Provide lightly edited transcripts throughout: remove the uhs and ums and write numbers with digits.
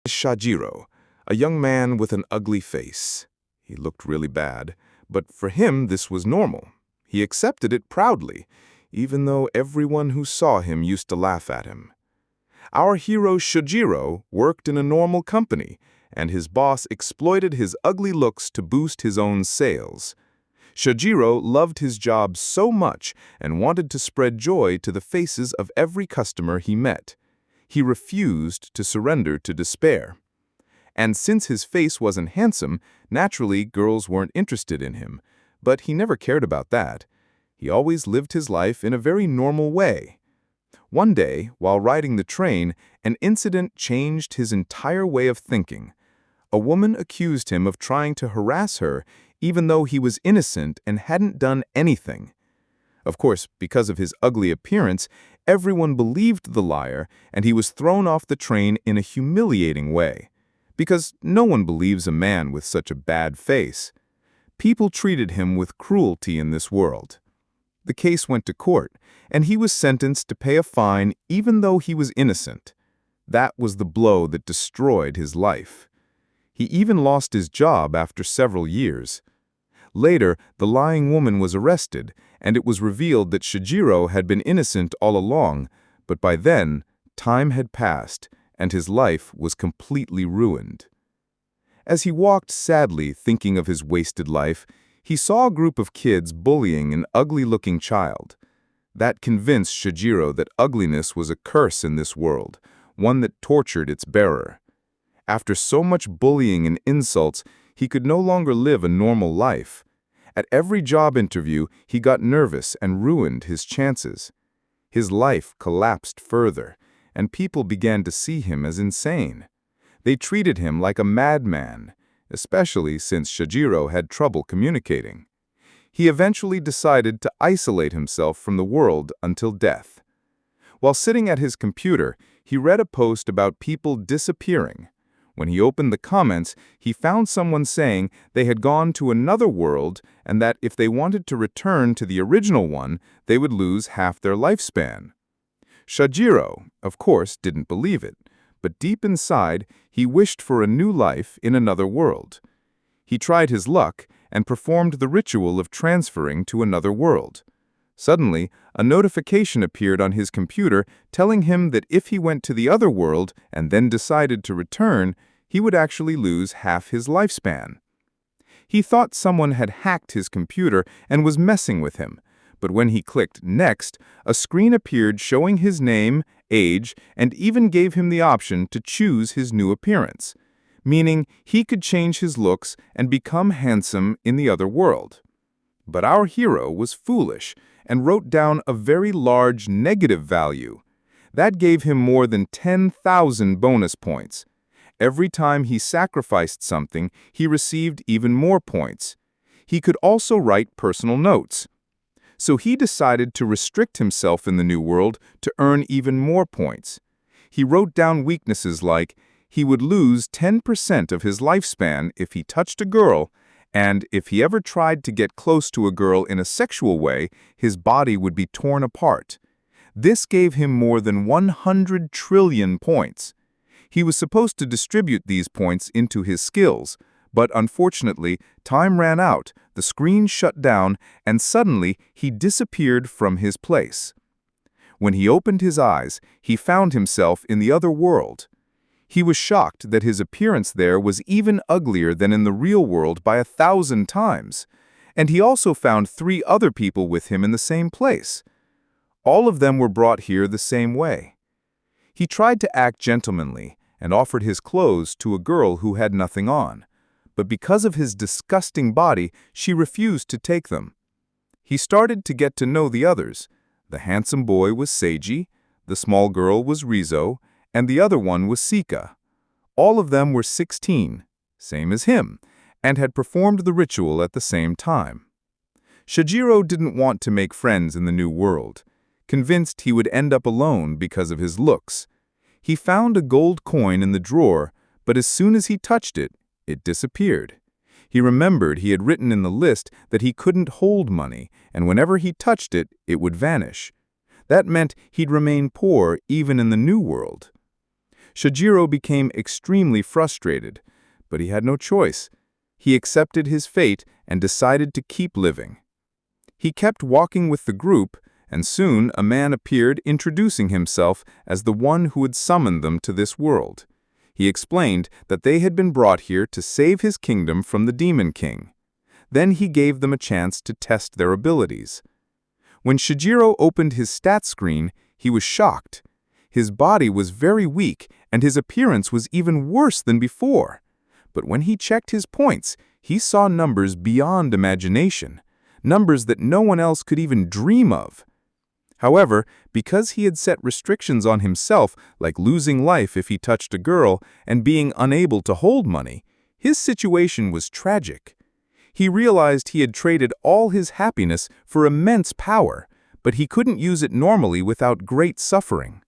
Shajiro, a young man with an ugly face. He looked really bad, but for him this was normal. He accepted it proudly, even though everyone who saw him used to laugh at him. Our hero Shajiro worked in a normal company, and his boss exploited his ugly looks to boost his own sales. Shajiro loved his job so much and wanted to spread joy to the faces of every customer he met. He refused to surrender to despair. And since his face wasn't handsome, naturally girls weren't interested in him. But he never cared about that. He always lived his life in a very normal way. One day, while riding the train, an incident changed his entire way of thinking. A woman accused him of trying to harass her, even though he was innocent and hadn't done anything. Of course, because of his ugly appearance, everyone believed the liar, and he was thrown off the train in a humiliating way. Because no one believes a man with such a bad face. People treated him with cruelty in this world. The case went to court, and he was sentenced to pay a fine even though he was innocent. That was the blow that destroyed his life. He even lost his job after several years. Later, the lying woman was arrested, and it was revealed that Shajiro had been innocent all along, but by then, time had passed, and his life was completely ruined. As he walked sadly thinking of his wasted life, he saw a group of kids bullying an ugly-looking child. That convinced Shajiro that ugliness was a curse in this world, one that tortured its bearer. After so much bullying and insults, he could no longer live a normal life. At every job interview, he got nervous and ruined his chances. His life collapsed further, and people began to see him as insane. They treated him like a madman, especially since Shajiro had trouble communicating. He eventually decided to isolate himself from the world until death. While sitting at his computer, he read a post about people disappearing. When he opened the comments, he found someone saying they had gone to another world and that if they wanted to return to the original one, they would lose half their lifespan. Shajiro, of course, didn't believe it, but deep inside, he wished for a new life in another world. He tried his luck and performed the ritual of transferring to another world. Suddenly, a notification appeared on his computer telling him that if he went to the other world and then decided to return, he would actually lose half his lifespan. He thought someone had hacked his computer and was messing with him, but when he clicked Next, a screen appeared showing his name, age, and even gave him the option to choose his new appearance, meaning he could change his looks and become handsome in the other world. But our hero was foolish and wrote down a very large negative value. That gave him more than 10,000 bonus points. Every time he sacrificed something, he received even more points. He could also write personal notes. So he decided to restrict himself in the new world to earn even more points. He wrote down weaknesses like he would lose 10% of his lifespan if he touched a girl, and if he ever tried to get close to a girl in a sexual way, his body would be torn apart. This gave him more than 100 trillion points. He was supposed to distribute these points into his skills, but unfortunately, time ran out, the screen shut down, and suddenly he disappeared from his place. When he opened his eyes, he found himself in the other world. He was shocked that his appearance there was even uglier than in the real world by 1,000 times, and he also found 3 other people with him in the same place. All of them were brought here the same way. He tried to act gentlemanly and offered his clothes to a girl who had nothing on, but because of his disgusting body, she refused to take them. He started to get to know the others. The handsome boy was Seiji, the small girl was Rizo, and the other one was Sika. All of them were 16, same as him, and had performed the ritual at the same time. Shajiro didn't want to make friends in the new world, convinced he would end up alone because of his looks. He found a gold coin in the drawer, but as soon as he touched it, it disappeared. He remembered he had written in the list that he couldn't hold money, and whenever he touched it, it would vanish. That meant he'd remain poor even in the new world. Shojiro became extremely frustrated, but he had no choice. He accepted his fate and decided to keep living. He kept walking with the group, and soon a man appeared introducing himself as the one who had summoned them to this world. He explained that they had been brought here to save his kingdom from the Demon King. Then he gave them a chance to test their abilities. When Shojiro opened his stat screen, he was shocked. His body was very weak, and his appearance was even worse than before. But when he checked his points, he saw numbers beyond imagination, numbers that no one else could even dream of. However, because he had set restrictions on himself, like losing life if he touched a girl and being unable to hold money, his situation was tragic. He realized he had traded all his happiness for immense power, but he couldn't use it normally without great suffering.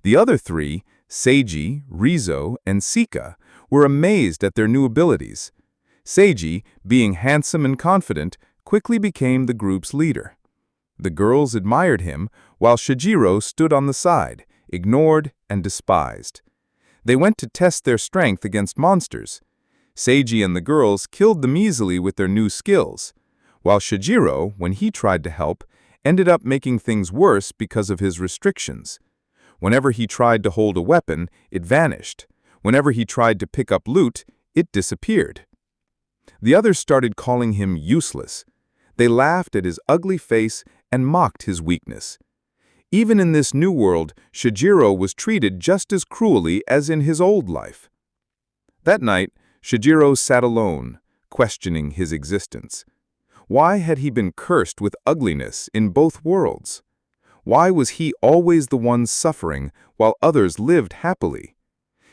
The other three, Seiji, Rizo, and Sika, were amazed at their new abilities. Seiji, being handsome and confident, quickly became the group's leader. The girls admired him, while Shojiro stood on the side, ignored and despised. They went to test their strength against monsters. Seiji and the girls killed them easily with their new skills, while Shojiro, when he tried to help, ended up making things worse because of his restrictions. Whenever he tried to hold a weapon, it vanished. Whenever he tried to pick up loot, it disappeared. The others started calling him useless. They laughed at his ugly face and mocked his weakness. Even in this new world, Shojiro was treated just as cruelly as in his old life. That night, Shojiro sat alone, questioning his existence. Why had he been cursed with ugliness in both worlds? Why was he always the one suffering while others lived happily?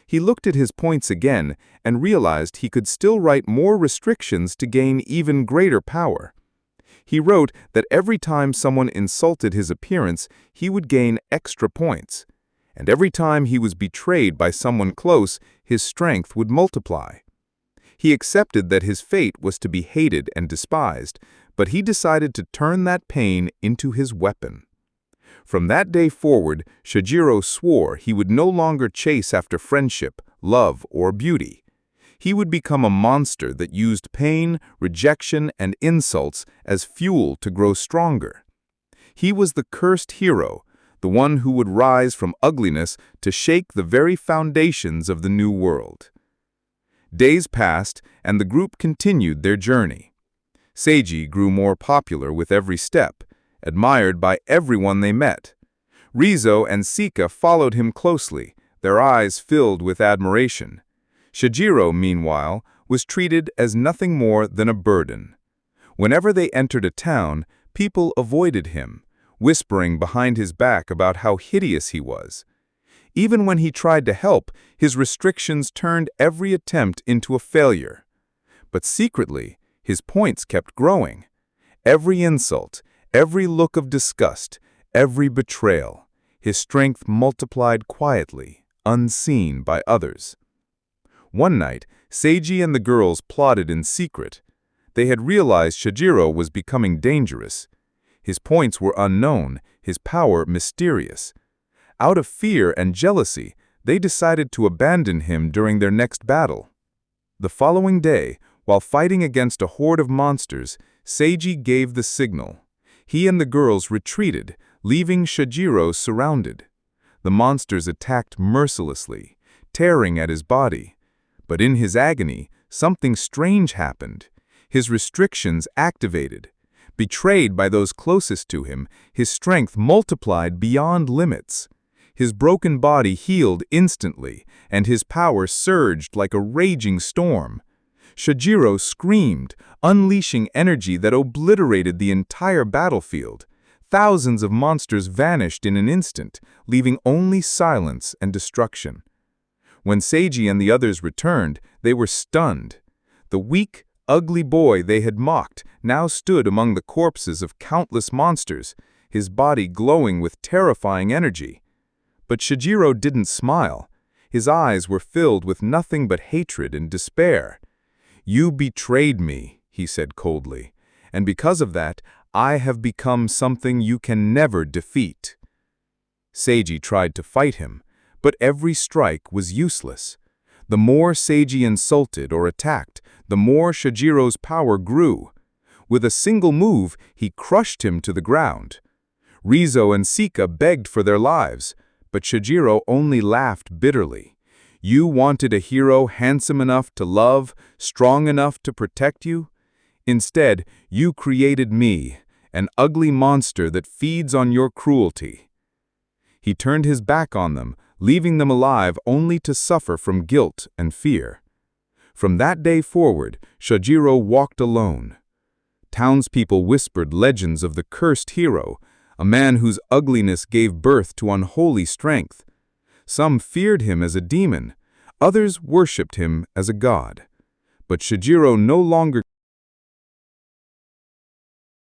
He looked at his points again and realized he could still write more restrictions to gain even greater power. He wrote that every time someone insulted his appearance, he would gain extra points. And every time he was betrayed by someone close, his strength would multiply. He accepted that his fate was to be hated and despised, but he decided to turn that pain into his weapon. From that day forward, Shojiro swore he would no longer chase after friendship, love, or beauty. He would become a monster that used pain, rejection, and insults as fuel to grow stronger. He was the cursed hero, the one who would rise from ugliness to shake the very foundations of the new world. Days passed, and the group continued their journey. Seiji grew more popular with every step, admired by everyone they met. Rizo and Sika followed him closely, their eyes filled with admiration. Shojiro, meanwhile, was treated as nothing more than a burden. Whenever they entered a town, people avoided him, whispering behind his back about how hideous he was. Even when he tried to help, his restrictions turned every attempt into a failure. But secretly, his points kept growing. Every insult, every look of disgust, every betrayal, his strength multiplied quietly, unseen by others. One night, Seiji and the girls plotted in secret. They had realized Shojiro was becoming dangerous. His points were unknown, his power mysterious. Out of fear and jealousy, they decided to abandon him during their next battle. The following day, while fighting against a horde of monsters, Seiji gave the signal. He and the girls retreated, leaving Shojiro surrounded. The monsters attacked mercilessly, tearing at his body. But in his agony, something strange happened. His restrictions activated. Betrayed by those closest to him, his strength multiplied beyond limits. His broken body healed instantly, and his power surged like a raging storm. Shojiro screamed, unleashing energy that obliterated the entire battlefield. Thousands of monsters vanished in an instant, leaving only silence and destruction. When Seiji and the others returned, they were stunned. The weak, ugly boy they had mocked now stood among the corpses of countless monsters, his body glowing with terrifying energy. But Shojiro didn't smile. His eyes were filled with nothing but hatred and despair. "You betrayed me," he said coldly, "and because of that, I have become something you can never defeat." Seiji tried to fight him, But every strike was useless. The more Seiji insulted or attacked, the more Shojiro's power grew. With a single move, he crushed him to the ground. Rizo and Sika begged for their lives, but Shojiro only laughed bitterly. You wanted a hero handsome enough to love, strong enough to protect you? Instead, you created me, an ugly monster that feeds on your cruelty. He turned his back on them, leaving them alive only to suffer from guilt and fear. From that day forward, Shojiro walked alone. Townspeople whispered legends of the cursed hero, a man whose ugliness gave birth to unholy strength. Some feared him as a demon, others worshipped him as a god. But Shojiro no longer